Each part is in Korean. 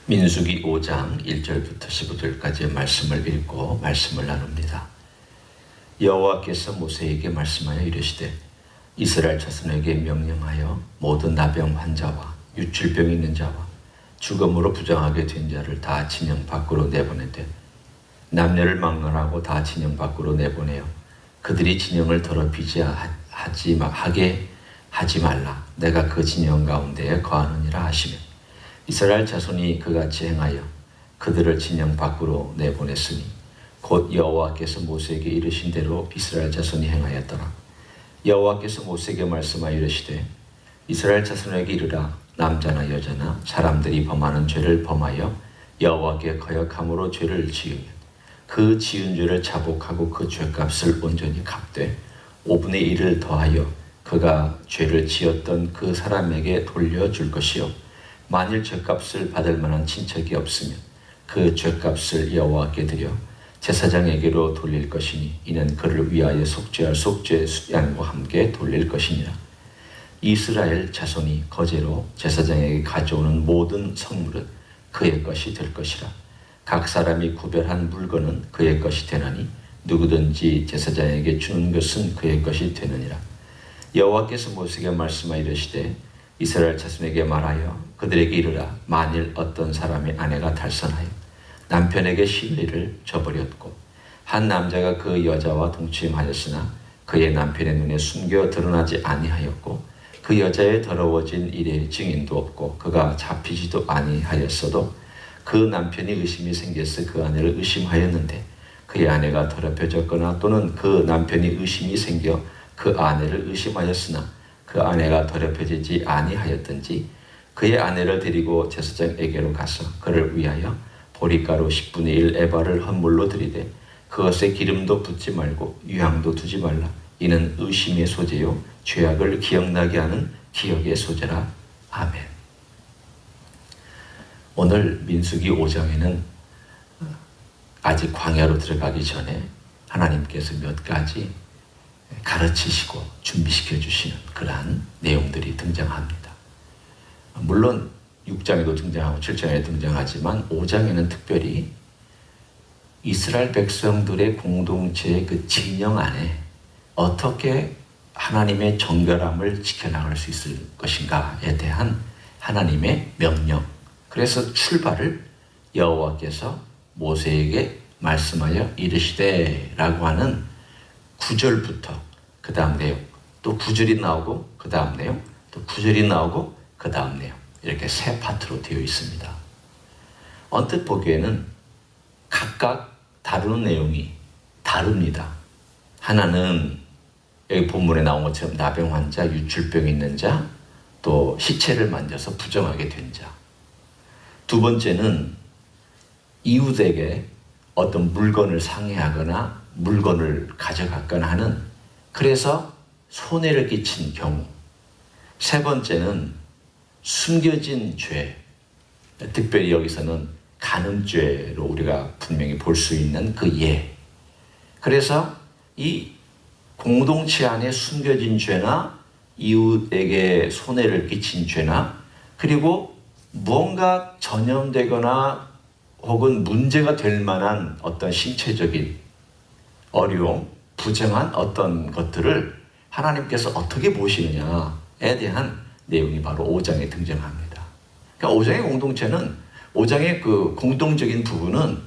민수기 5장 1절부터 15절까지의 말씀을 읽고 말씀을 나눕니다. 여호와께서 모세에게 말씀하여 이르시되 이스라엘 자손에게 명령하여 모든 나병 환자와 유출병 있는 자와 죽음으로 부정하게 된 자를 다 진영 밖으로 내보내되 남녀를 막론하고 다 진영 밖으로 내보내어 그들이 진영을 더럽히지 하게 하지 말라. 내가 그 진영 가운데에 거하느니라 하시며 이스라엘 자손이 그같이 행하여 그들을 진영 밖으로 내보냈으니 곧 여호와께서 모세에게 이르신 대로 이스라엘 자손이 행하였더라. 여호와께서 모세에게 말씀하여 이르시되 이스라엘 자손에게 이르라. 남자나 여자나 사람들이 범하는 죄를 범하여 여호와께 거역함으로 죄를 지으면 그 지은 죄를 자복하고 그 죄값을 온전히 갚되 5분의 1을 더하여 그가 죄를 지었던 그 사람에게 돌려줄 것이요 만일 죄값을 받을 만한 친척이 없으면 그 죄값을 여호와께 드려 제사장에게로 돌릴 것이니 이는 그를 위하여 속죄할 속죄양과 함께 돌릴 것이니라. 이스라엘 자손이 거제로 제사장에게 가져오는 모든 성물은 그의 것이 될 것이라. 각 사람이 구별한 물건은 그의 것이 되나니 누구든지 제사장에게 주는 것은 그의 것이 되느니라. 여호와께서 모세에게 말씀하여 이르시되 이스라엘 자손에게 말하여 그들에게 이르라. 만일 어떤 사람의 아내가 달선하여 남편에게 시비를 저버렸고 한 남자가 그 여자와 동침하였으나 그의 남편의 눈에 숨겨 드러나지 아니하였고 그 여자의 더러워진 일의 증인도 없고 그가 잡히지도 아니하였어도 그 남편이 의심이 생겨서 그 아내를 의심하였는데 그의 아내가 더럽혀졌거나 또는 그 남편이 의심이 생겨 그 아내를 의심하였으나 그 아내가 더럽혀지지 아니하였든지 그의 아내를 데리고 제사장에게로 가서 그를 위하여 보리가루 10분의 1 에바를 헌물로 드리되 그것에 기름도 붓지 말고 유향도 두지 말라. 이는 의심의 소재요 죄악을 기억나게 하는 기억의 소재라. 아멘. 오늘 민수기 5장에는 아직 광야로 들어가기 전에 하나님께서 몇 가지 가르치시고 준비시켜 주시는 그러한 내용들이 등장합니다. 물론 6장에도 등장하고 7장에 등장하지만 5장에는 특별히 이스라엘 백성들의 공동체의 그 진영 안에 어떻게 하나님의 정결함을 지켜나갈 수 있을 것인가에 대한 하나님의 명령. 그래서 출발을 여호와께서 모세에게 말씀하여 이르시되라고 하는 9절부터 그 다음 내용, 또 9절이 나오고 그 다음 내용, 또 9절이 나오고 그 다음 내용, 이렇게 세 파트로 되어 있습니다. 언뜻 보기에는 각각 다루는 내용이 다릅니다. 하나는 여기 본문에 나온 것처럼 나병 환자, 유출병 있는 자, 또 시체를 만져서 부정하게 된 자. 두 번째는 이웃에게 어떤 물건을 상해하거나 물건을 가져갔거나 하는, 그래서 손해를 끼친 경우. 세 번째는 숨겨진 죄, 특별히 여기서는 간음죄로 우리가 분명히 볼 수 있는 그 예. 그래서 이 공동체 안에 숨겨진 죄나 이웃에게 손해를 끼친 죄나 그리고 무언가 전염되거나 혹은 문제가 될 만한 어떤 신체적인 어려움, 부정한 어떤 것들을 하나님께서 어떻게 보시느냐에 대한 내용이 바로 5장에 등장합니다. 그러니까 5장의 공동체는 5장의 그 공동적인 부분은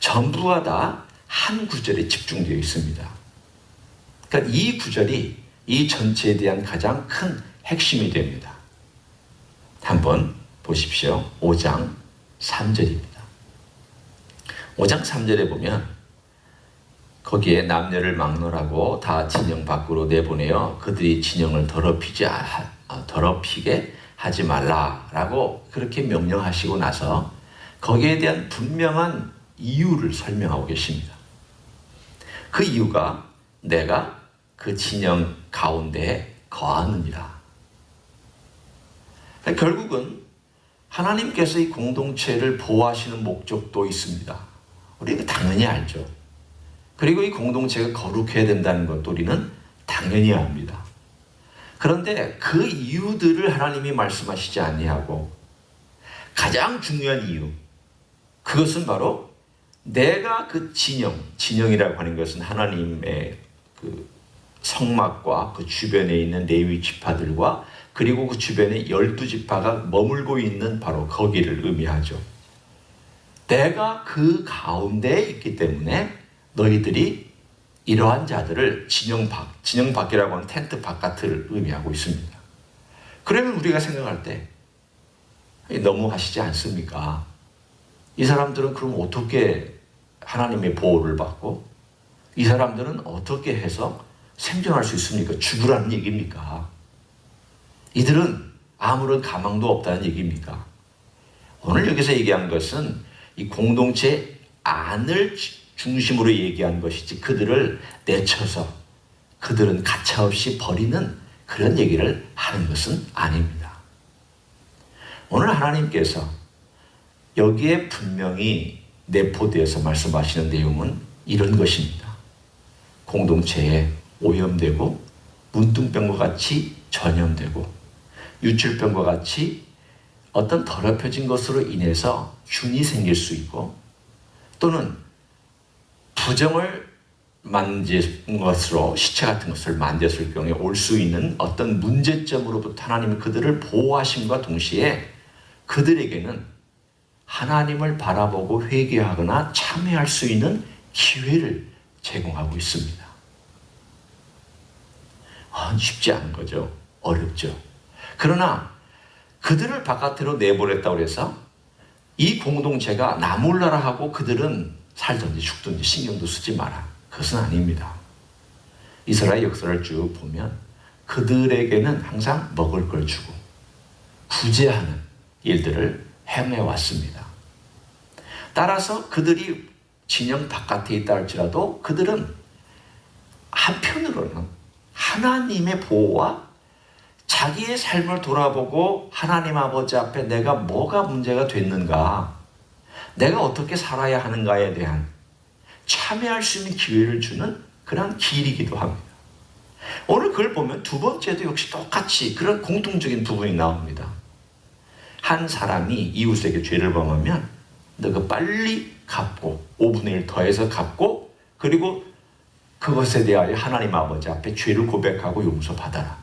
전부가 다 한 구절에 집중되어 있습니다. 그러니까 이 구절이 이 전체에 대한 가장 큰 핵심이 됩니다. 한번 보십시오. 5장 3절입니다. 5장 3절에 보면 거기에 남녀를 막론하고 다 진영 밖으로 내보내어 그들이 진영을 더럽히게 하지 말라라고 그렇게 명령하시고 나서 거기에 대한 분명한 이유를 설명하고 계십니다. 그 이유가 내가 그 진영 가운데에 거하느니라. 결국은 하나님께서 이 공동체를 보호하시는 목적도 있습니다. 우리가 당연히 알죠. 그리고 이 공동체가 거룩해야 된다는 것도 우리는 당연히 압니다. 그런데 그 이유들을 하나님이 말씀하시지 아니하고 가장 중요한 이유, 그것은 바로 내가 그 진영이라고 하는 것은 하나님의 그 성막과 그 주변에 있는 레위 지파들과 그리고 그 주변에 12지파가 머물고 있는 바로 거기를 의미하죠. 내가 그 가운데에 있기 때문에 너희들이 이러한 자들을 진영 밖이라고 하는 텐트 바깥을 의미하고 있습니다. 그러면 우리가 생각할 때 너무 하시지 않습니까? 이 사람들은 그럼 어떻게 하나님의 보호를 받고 이 사람들은 어떻게 해서 생존할 수 있습니까? 죽으라는 얘기입니까? 이들은 아무런 가망도 없다는 얘기입니까? 오늘 여기서 얘기한 것은 이 공동체 안을 중심으로 얘기한 것이지 그들을 내쳐서 그들은 가차없이 버리는 그런 얘기를 하는 것은 아닙니다. 오늘 하나님께서 여기에 분명히 내포되어서 말씀하시는 내용은 이런 것입니다. 공동체에 오염되고 문둥병과 같이 전염되고 유출병과 같이 어떤 더럽혀진 것으로 인해서 균이 생길 수 있고 또는 부정을 만진 것으로 시체 같은 것을 만졌을 경우에 올 수 있는 어떤 문제점으로부터 하나님은 그들을 보호하심과 동시에 그들에게는 하나님을 바라보고 회개하거나 참회할 수 있는 기회를 제공하고 있습니다. 쉽지 않은 거죠. 어렵죠. 그러나 그들을 바깥으로 내보냈다고 해서 이 공동체가 나 몰라라 하고 그들은 살든지 죽든지 신경도 쓰지 마라. 그것은 아닙니다. 이스라엘 역사를 쭉 보면 그들에게는 항상 먹을 걸 주고 구제하는 일들을 행해왔습니다. 따라서 그들이 진영 바깥에 있다 할지라도 그들은 한편으로는 하나님의 보호와 자기의 삶을 돌아보고 하나님 아버지 앞에 내가 뭐가 문제가 됐는가, 내가 어떻게 살아야 하는가에 대한 참여할 수 있는 기회를 주는 그런 길이기도 합니다. 오늘 그걸 보면 두 번째도 역시 똑같이 그런 공통적인 부분이 나옵니다. 한 사람이 이웃에게 죄를 범하면 너가 빨리 갚고 5분의 1 더해서 갚고 그리고 그것에 대하여 하나님 아버지 앞에 죄를 고백하고 용서받아라.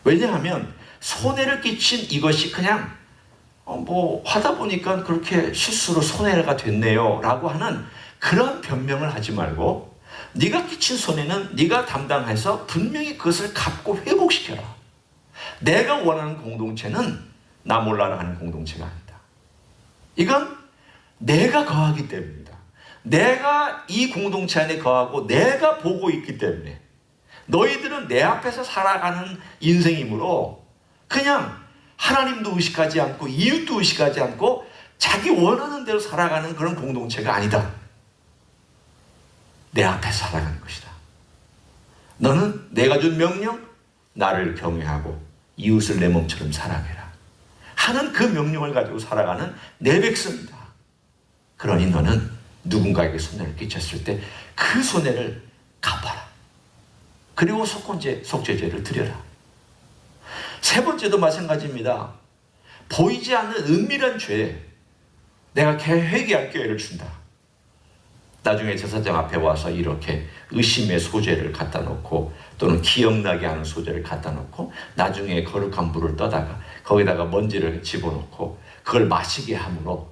왜냐하면 손해를 끼친 이것이 그냥 하다 보니까 그렇게 실수로 손해가 됐네요 라고 하는 그런 변명을 하지 말고 네가 끼친 손해는 네가 담당해서 분명히 그것을 갚고 회복시켜라. 내가 원하는 공동체는 나 몰라라 하는 공동체가 아니다. 이건 내가 거하기 때문이다. 내가 이 공동체 안에 거하고 내가 보고 있기 때문에 너희들은 내 앞에서 살아가는 인생이므로 그냥 하나님도 의식하지 않고 이웃도 의식하지 않고 자기 원하는 대로 살아가는 그런 공동체가 아니다. 내 앞에서 살아가는 것이다. 너는 내가 준 명령, 나를 경외하고 이웃을 내 몸처럼 사랑해라 하는 그 명령을 가지고 살아가는 내 백성이다. 그러니 너는 누군가에게 손해를 끼쳤을 때 그 손해를 갚아라. 그리고 속죄제를 드려라. 세 번째도 마찬가지입니다. 보이지 않는 은밀한 죄, 내가 회개할 기회를 준다. 나중에 제사장 앞에 와서 이렇게 의심의 소재를 갖다 놓고 또는 기억나게 하는 소재를 갖다 놓고 나중에 거룩한 물을 떠다가 거기다가 먼지를 집어넣고 그걸 마시게 함으로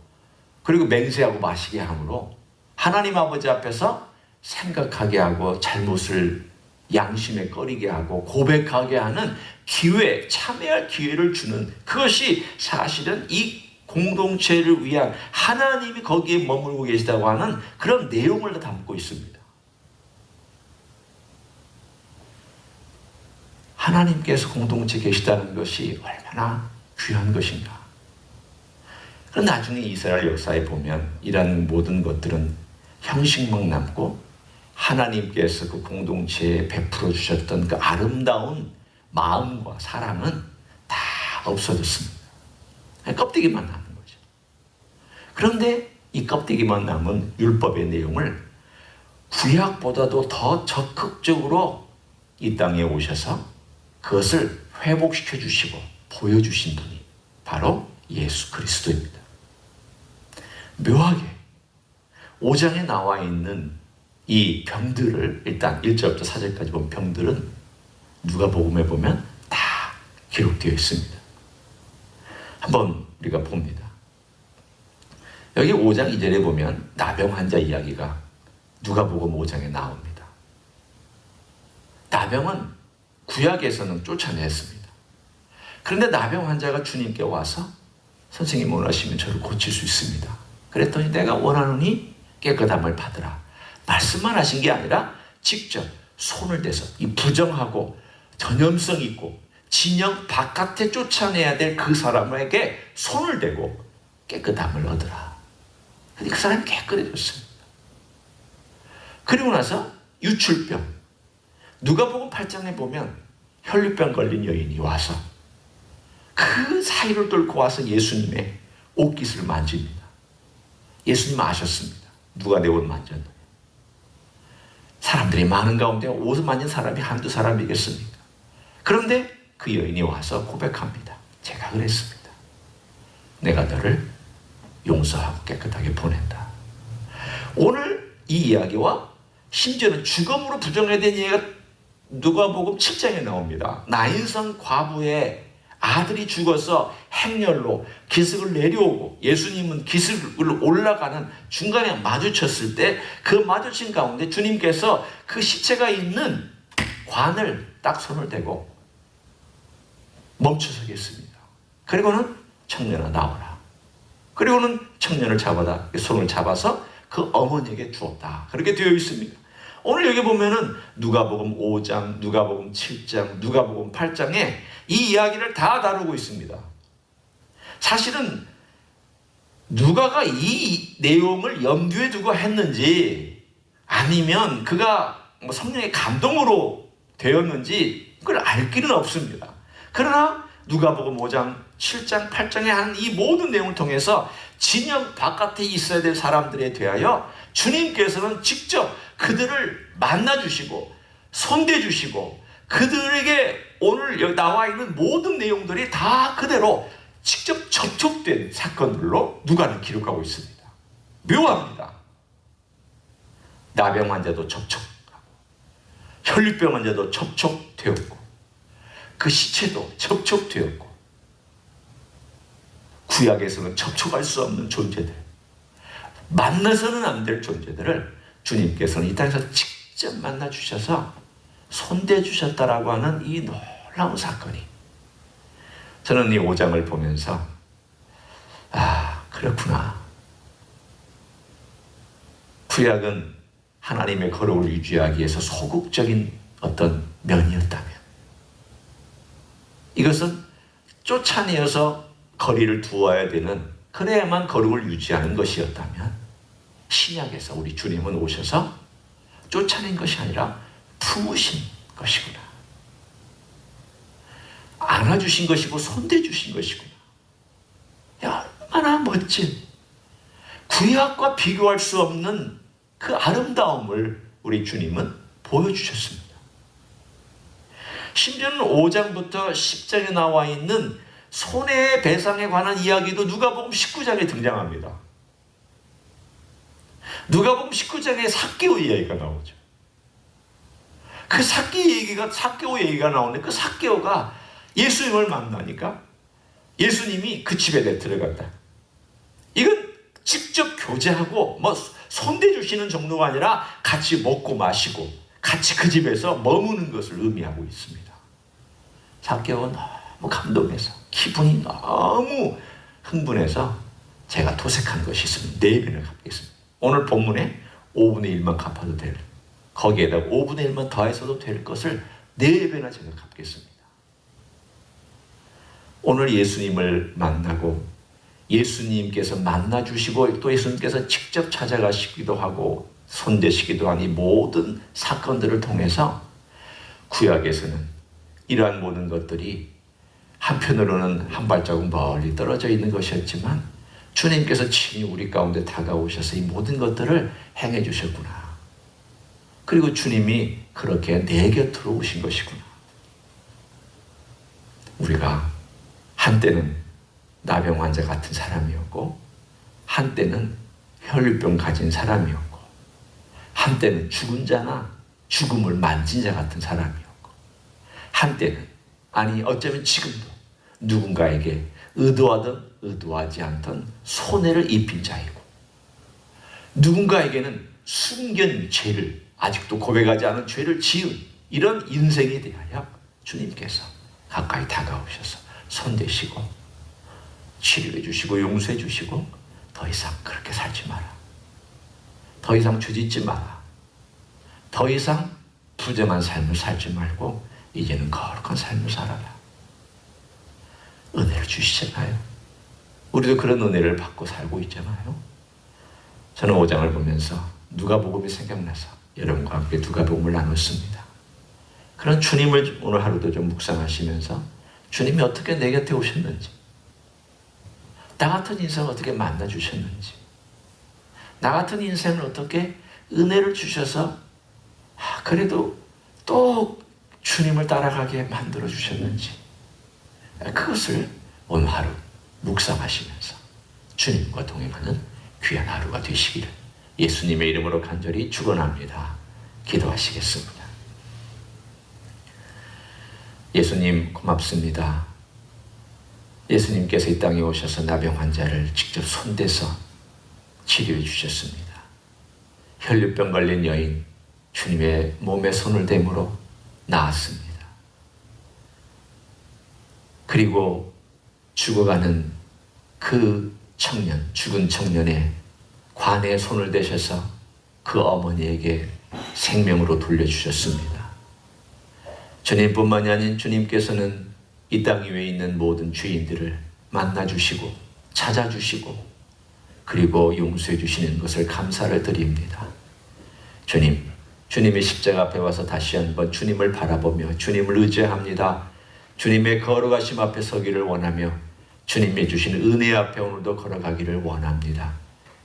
그리고 맹세하고 마시게 함으로 하나님 아버지 앞에서 생각하게 하고 잘못을 양심에 꺼리게 하고 고백하게 하는 기회, 참여할 기회를 주는 그것이 사실은 이 공동체를 위한 하나님이 거기에 머물고 계시다고 하는 그런 내용을 담고 있습니다. 하나님께서 공동체에 계시다는 것이 얼마나 귀한 것인가. 그럼 나중에 이스라엘 역사에 보면 이런 모든 것들은 형식만 남고 하나님께서 그 공동체에 베풀어 주셨던 그 아름다운 마음과 사랑은 다 없어졌습니다. 껍데기만 남은 거죠. 그런데 이 껍데기만 남은 율법의 내용을 구약보다도 더 적극적으로 이 땅에 오셔서 그것을 회복시켜 주시고 보여주신 분이 바로 예수 그리스도입니다. 묘하게 5장에 나와 있는 이 병들을 일단 1절부터 4절까지 본 병들은 누가복음에 보면 다 기록되어 있습니다. 한번 우리가 봅니다. 여기 5장 2절에 보면 나병 환자 이야기가 누가복음 5장에 나옵니다. 나병은 구약에서는 쫓아냈습니다. 그런데 나병 환자가 주님께 와서 선생님 원하시면 저를 고칠 수 있습니다. 그랬더니 내가 원하노니 깨끗함을 받으라. 말씀만 하신 게 아니라 직접 손을 대서 이 부정하고 전염성 있고 진영 바깥에 쫓아내야 될 그 사람에게 손을 대고 깨끗함을 얻으라. 그런데 그 사람이 깨끗해졌습니다. 그리고 나서 유출병, 누가복음 8장에 보면 혈류병 걸린 여인이 와서 그 사이를 뚫고 와서 예수님의 옷깃을 만집니다. 예수님 아셨습니다. 누가 내 옷 만졌느냐. 사람들이 많은 가운데 옷을 만진 사람이 한두 사람이겠습니까? 그런데 그 여인이 와서 고백합니다. 제가 그랬습니다. 내가 너를 용서하고 깨끗하게 보낸다. 오늘 이 이야기와 심지어는 죽음으로 부정해야 된 이야기가 누가복음 7장에 나옵니다. 나인성 과부의 아들이 죽어서 행렬로 기슭을 내려오고 예수님은 기슭을 올라가는 중간에 마주쳤을 때 그 마주친 가운데 주님께서 그 시체가 있는 관을 딱 손을 대고 멈춰서겠습니다. 그리고는 청년아 나오라. 그리고는 청년을 잡아다 손을 잡아서 그 어머니에게 주었다. 그렇게 되어 있습니다. 오늘 여기 보면은 누가복음 5장, 누가복음 7장, 누가복음 8장에 이 이야기를 다 다루고 있습니다. 사실은 누가가 이 내용을 염두에 두고 했는지 아니면 그가 성령의 감동으로 되었는지 그걸 알 길은 없습니다. 그러나 누가복음 5장, 7장, 8장에 하는 이 모든 내용을 통해서 진영 바깥에 있어야 될 사람들에 대하여 주님께서는 직접 그들을 만나주시고 손대주시고 그들에게 오늘 여기 나와 있는 모든 내용들이 다 그대로 직접 접촉된 사건들로 누가는 기록하고 있습니다. 묘합니다. 나병 환자도 접촉하고 혈류병 환자도 접촉되었고 그 시체도 접촉되었고 구약에서는 접촉할 수 없는 존재들, 만나서는 안 될 존재들을 주님께서는 이 땅에서 직접 만나 주셔서 손대 주셨다라고 하는 이 놀라운 사건이, 저는 이 5장을 보면서 그렇구나. 구약은 하나님의 거룩을 유지하기 위해서 소극적인 어떤 면이었다면, 이것은 쫓아내어서 거리를 두어야 되는, 그래야만 거룩을 유지하는 것이었다면, 신약에서 우리 주님은 오셔서 쫓아낸 것이 아니라 품으신 것이구나. 안아주신 것이고 손대주신 것이구나. 야, 얼마나 멋진, 구약과 비교할 수 없는 그 아름다움을 우리 주님은 보여주셨습니다. 심지어는 5장부터 10장에 나와 있는 손해배상에 관한 이야기도 누가복음 19장에 등장합니다. 누가복음 19장에 삭개오 이야기가 나오죠. 그 삭개오 얘기가 나오는데, 그 삭개오가 예수님을 만나니까 예수님이 그 집에 들어간다. 이건 직접 교제하고 손대주시는 정도가 아니라 같이 먹고 마시고 같이 그 집에서 머무는 것을 의미하고 있습니다. 삭개오는 너무 감동해서, 기분이 너무 흥분해서 제가 도색한 것이 있으면 4배를 갚겠습니다. 오늘 본문에 5분의 1만 갚아도 될, 거기에다가 5분의 1만 더해서도 될 것을 4배나 제가 갚겠습니다. 오늘 예수님을 만나고 예수님께서 만나주시고 또 예수님께서 직접 찾아가시기도 하고 손대시기도 한 이 모든 사건들을 통해서 구약에서는 이러한 모든 것들이 한편으로는 한 발자국 멀리 떨어져 있는 것이었지만 주님께서 친히 우리 가운데 다가오셔서 이 모든 것들을 행해 주셨구나. 그리고 주님이 그렇게 내 곁으로 오신 것이구나. 우리가 한때는 나병 환자 같은 사람이었고, 한때는 혈류병 가진 사람이었고, 한때는 죽은 자나 죽음을 만진 자 같은 사람이었고, 한때는, 아니 어쩌면 지금도 누군가에게 의도하든 의도하지 않던 손해를 입힌 자이고, 누군가에게는 숨긴 죄를, 아직도 고백하지 않은 죄를 지은 이런 인생에 대하여 주님께서 가까이 다가오셔서 손대시고 치료해 주시고 용서해 주시고, 더 이상 그렇게 살지 마라, 더 이상 죄짓지 마라, 더 이상 부정한 삶을 살지 말고 이제는 거룩한 삶을 살아라, 은혜를 주시잖아요. 우리도 그런 은혜를 받고 살고 있잖아요. 저는 5장을 보면서 누가복음이 생각나서 여러분과 함께 누가복음을 나눴습니다. 그런 주님을 오늘 하루도 좀 묵상하시면서 주님이 어떻게 내 곁에 오셨는지, 나 같은 인생을 어떻게 만나주셨는지, 나 같은 인생을 어떻게 은혜를 주셔서 그래도 또 주님을 따라가게 만들어주셨는지, 그것을 오늘 하루 묵상하시면서 주님과 동행하는 귀한 하루가 되시기를 예수님의 이름으로 간절히 축원합니다. 기도하시겠습니다. 예수님 고맙습니다. 예수님께서 이 땅에 오셔서 나병 환자를 직접 손대서 치료해 주셨습니다. 혈류병 걸린 여인, 주님의 몸에 손을 대므로 나았습니다. 그리고 죽어가는 그 청년, 죽은 청년의 관에 손을 대셔서 그 어머니에게 생명으로 돌려주셨습니다. 주님뿐만이 아닌 주님께서는 이 땅 위에 있는 모든 죄인들을 만나주시고 찾아주시고 그리고 용서해 주시는 것을 감사를 드립니다. 주님, 주님의 십자가 앞에 와서 다시 한번 주님을 바라보며 주님을 의지합니다. 주님의 거룩하심 앞에 서기를 원하며 주님이 주시는 은혜 앞에 오늘도 걸어가기를 원합니다.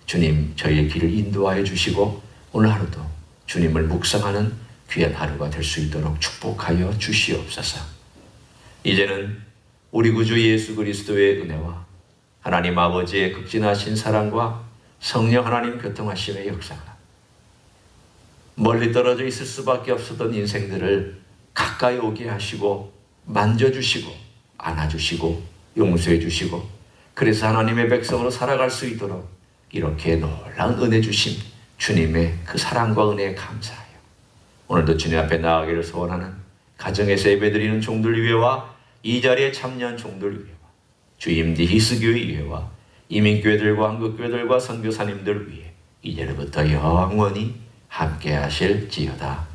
주님, 저희의 길을 인도하여 주시고 오늘 하루도 주님을 묵상하는 귀한 하루가 될 수 있도록 축복하여 주시옵소서. 이제는 우리 구주 예수 그리스도의 은혜와 하나님 아버지의 극진하신 사랑과 성령 하나님 교통하심의 역사가 멀리 떨어져 있을 수밖에 없었던 인생들을 가까이 오게 하시고 만져주시고 안아주시고 용서해 주시고, 그래서 하나님의 백성으로 살아갈 수 있도록 이렇게 놀라운 은혜 주심 주님의 그 사랑과 은혜에 감사하여 오늘도 주님 앞에 나아가기를 소원하는 가정에서 예배드리는 종들 위에와 이 자리에 참여한 종들 위에와 주임디 히스교회 위에와 이민교회들과 한국교회들과 선교사님들 위에 이제부터 영원히 함께 하실지어다.